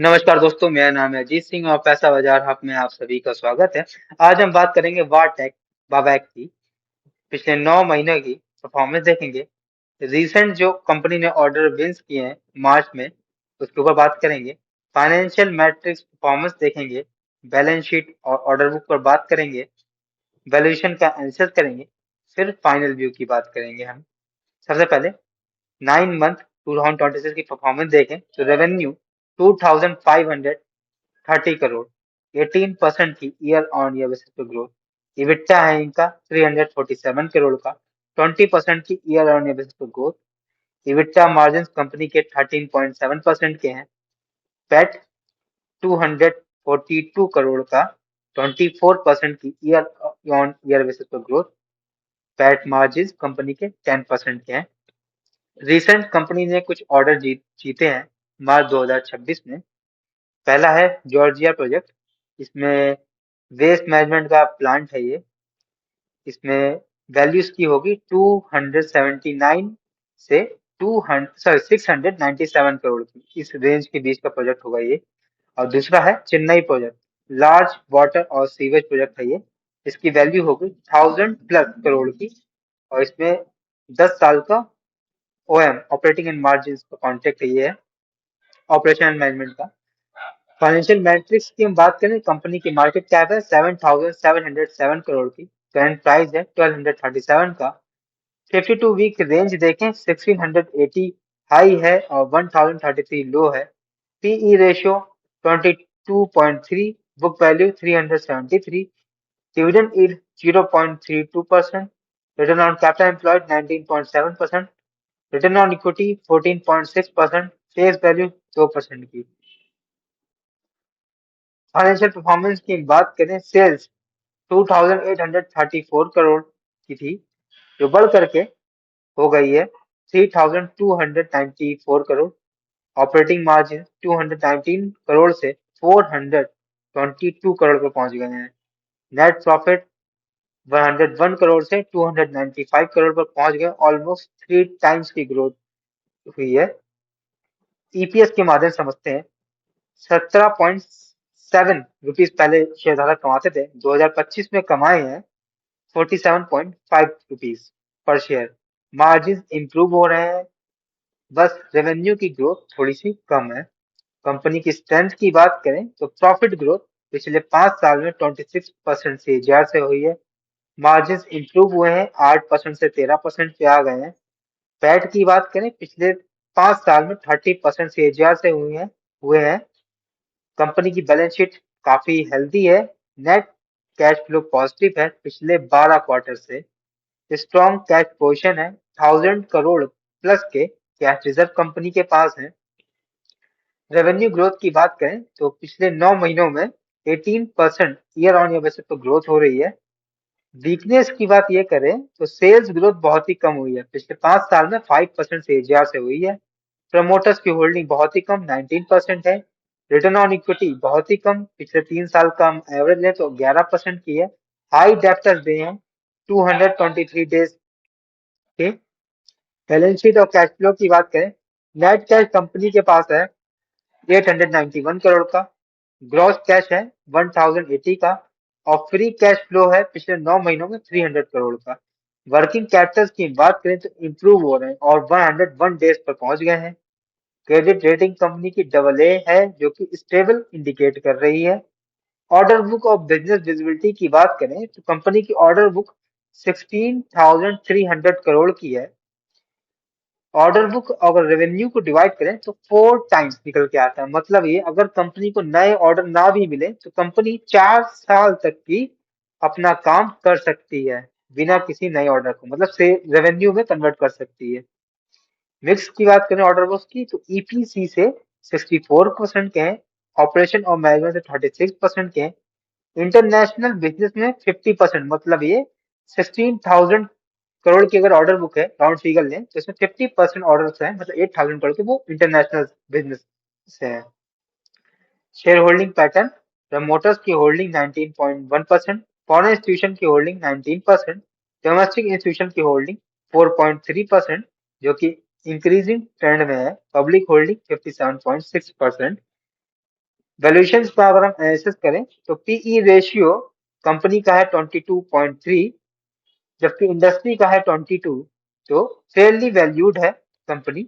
नमस्कार दोस्तों, मेरा नाम है अजीत सिंह और पैसा बाजार हब में आप सभी का स्वागत है। आज हम बात करेंगे वाटेक बावैक की पिछले 9 महीने की परफॉर्मेंस देखेंगे। रीसेंट जो कंपनी ने ऑर्डर विंस किए हैं मार्च में, उसके ऊपर बात करेंगे। फाइनेंशियल मैट्रिक्स परफॉर्मेंस देखेंगे। बैलेंस शीट और ऑर्डर बुक पर बात करेंगे। वैल्यूएशन का एनालिसिस करेंगे। फिर फाइनल व्यू की बात करेंगे हम। सबसे पहले 9 मंथ 2026 की परफॉर्मेंस देखें तो रेवेन्यू 2530 करोड़, 18% की ईयर ऑन ईयर बेसिस पे ग्रोथ। इबिट्टा है इनका 347 करोड़ का, 20% की ईयर ऑन ईयर बेसिस पे ग्रोथ। इबिट्टा मार्जिन कंपनी के 13.7% के हैं। पैट 242 करोड़ का, 24% की ईयर ऑन ईयर बेसिस पे ग्रोथ। पैट मार्जिन कंपनी के 10% के हैं। रिसेंट कंपनी ने कुछ ऑर्डर जीते हैं मार्च 2026 में। पहला है जॉर्जिया प्रोजेक्ट। इसमें वेस्ट मैनेजमेंट का प्लांट है ये। इसमें वैल्यू इसकी होगी 279 से 697 करोड़ की, इस रेंज के बीच का प्रोजेक्ट होगा ये। और दूसरा है चेन्नई प्रोजेक्ट। लार्ज वाटर और सीवेज प्रोजेक्ट है ये। इसकी वैल्यू होगी 1000+ करोड़ की। और इसमें 10 साल का ओएम ऑपरेटिंग एंड मार्जिन का कॉन्ट्रैक्ट है ये, ऑपरेशन एंड मैनेजमेंट का। फाइनेंशियल मैट्रिक्स की हम बात करें, कंपनी की मार्केट कैप है 7707 करोड़ की। करंट प्राइस है 1237 का। 52 वीक रेंज देखें, 1680 हाई है और 1033 लो है। PE ratio 22.3, book value 373, dividend yield 0.32%, return on capital employed 19.7%, return on equity 14.6%, face value 2% की। फाइनेंशियल परफॉर्मेंस की बात करें, सेल्स 2834 करोड़ की थी, जो बढ़ करके हो गई है 3294 करोड़। ऑपरेटिंग मार्जिन 219 करोड़ से 422 करोड़ पर पहुंच गए हैं। नेट प्रॉफिट 101 करोड़ से 295 करोड़ पर पहुंच गए, ऑलमोस्ट 3 टाइम्स की ग्रोथ हुई है। ईपीएस के माध्यम से समझते हैं। 17.7 रुपीज पहले शेयरधारक कमाते थे, 2025 में कमाए हैं 47.5 rupees per share. Margin improve हो रहे हैं, बस रेवेन्यू की ग्रोथ थोड़ी सी कम है। कंपनी की स्ट्रेंथ की बात करें तो प्रॉफिट ग्रोथ पिछले 5 साल में 26% CAGR से हुई है। मार्जिन इंप्रूव हुए हैं, 8% से 13% पे आ गए हैं। पैट की बात करें, पिछले 5 साल में 30% CAGR से हुए हैं। कंपनी की बैलेंस शीट काफी हेल्दी है। नेट कैश फ्लो पॉजिटिव है पिछले 12 क्वार्टर से। स्ट्रॉन्ग कैश पोजीशन है, 1000 करोड़ प्लस के कैश रिजर्व कंपनी के पास है। रेवेन्यू ग्रोथ की बात करें तो पिछले 9 महीनों में 18% ईयर ऑन ईयर बेसिस पर ग्रोथ हो रही है। वीकनेस की बात ये करें तो सेल्स ग्रोथ बहुत ही कम हुई है, पिछले 5 साल में 5% CAGR से हुई है। प्रमोटर्स की होल्डिंग बहुत ही कम 19% है। रिटर्न ऑन इक्विटी बहुत ही कम, पिछले 3 साल का हम एवरेज लें तो 11% की है। हाई डेप्टर्स डे हैं 223 डेज के। बैलेंस शीट और कैश फ्लो की बात करें, नेट कैश कंपनी के पास है 891 करोड़ का। ग्रॉस कैश है 1080 का। और फ्री कैश फ्लो है पिछले 9 महीनों में 300 करोड़ का। वर्किंग कैपिटल की बात करें तो इंप्रूव हो रहे हैं और 101 डेज पर पहुंच गए हैं। क्रेडिट रेटिंग कंपनी की AA है, जो कि स्टेबल इंडिकेट कर रही है। ऑर्डर बुक और बिजनेस विजिबिलिटी की बात करें तो कंपनी की ऑर्डर बुक 16,300 करोड़ की है। ऑर्डर बुक अगर रेवेन्यू को डिवाइड करें तो 4 टाइम्स निकल के आता है। मतलब ये, अगर कंपनी को नए ऑर्डर ना भी मिले तो कंपनी 4 साल तक की अपना काम कर सकती है बिना किसी नए ऑर्डर को, मतलब से रेवेन्यू में कन्वर्ट कर सकती है। मिक्स की बात करें ऑर्डर बुक की तो ईपीसी से 64% के हैं, ऑपरेशन और मैनेजमेंट से 36% के हैं। इंटरनेशनल बिजनेस में 50%, मतलब ये 16,000 करोड़ की अगर ऑर्डर बुक है, राउंड फिगर लें तो इसमें 50% ऑर्डर है, मतलब 8,000 करोड़ के, वो इंटरनेशनल बिजनेस से है। शेयर होल्डिंग पैटर्न, प्रमोटर्स की होल्डिंग 19.1%, फॉरेन इंस्टीट्यूशन की होल्डिंग 19%, डोमेस्टिक इंस्टीट्यूशन की होल्डिंग 4.3%, जो कि इंक्रीजिंग ट्रेंड में है। Public holding 57.6%। वैल्यूएशन का अगर हम एनालिसिस करें तो पीई रेशियो कंपनी का है 22.3, जबकि इंडस्ट्री का है 22, तो फेयरली वैल्यूड है company.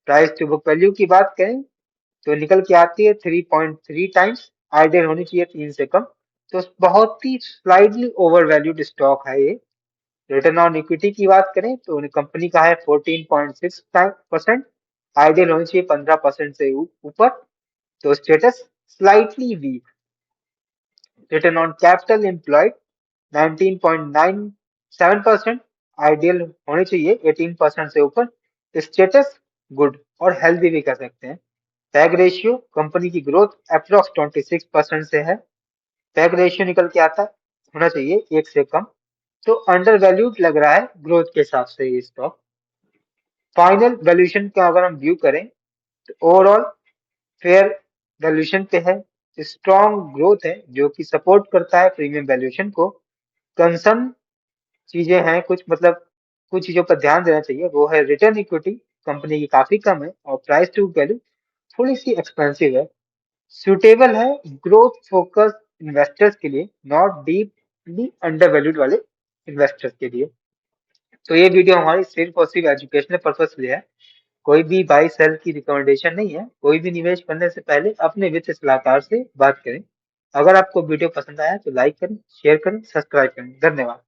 Price to book value की बात करें तो निकल के आती है 3.3 टाइम्स, आइडियल होनी चाहिए 3 से कम, तो बहुत ही स्लाइडली ओवर वैल्यूड स्टॉक है ये। रिटर्न ऑन इक्विटी की बात करें तो कंपनी का है 14.6%, आइडियल होनी चाहिए 15% से ऊपर, तो status slightly weak. Return on capital employed 19.97%, ideal होनी चाहिए 18% से ऊपर, स्टेटस गुड और हेल्दी भी कह सकते हैं। पैग रेशियो कंपनी की ग्रोथ अप्रोक्स 26% से है, पैग रेशियो निकल के आता है होना चाहिए 1 से कम, तो अंडर वैल्यूड लग रहा है ग्रोथ के हिसाब से ये स्टॉक। फाइनल वैल्यूएशन का अगर हम व्यू करें तो ओवरऑल फेयर वैल्यूएशन पे है, स्ट्रॉन्ग ग्रोथ है जो कि सपोर्ट करता है प्रीमियम वैल्यूएशन को। कंसर्न चीजें हैं कुछ, मतलब कुछ चीजों पर ध्यान देना चाहिए, वो है रिटर्न इक्विटी कंपनी की काफी कम है और प्राइस टू वैल्यू थोड़ी सी एक्सपेंसिव है। सुटेबल है ग्रोथ फोकस इन्वेस्टर्स के लिए, नॉट डीपली अंडर वैल्यूड वाले इन्वेस्टर्स के लिए। तो ये वीडियो हमारी सिर्फ और सिर्फ एजुकेशनल पर्पज के लिए है, कोई भी बाई सेल की रिकमेंडेशन नहीं है। कोई भी निवेश करने से पहले अपने वित्त सलाहकार से बात करें। अगर आपको वीडियो पसंद आया तो लाइक करें, शेयर करें, सब्सक्राइब करें। धन्यवाद।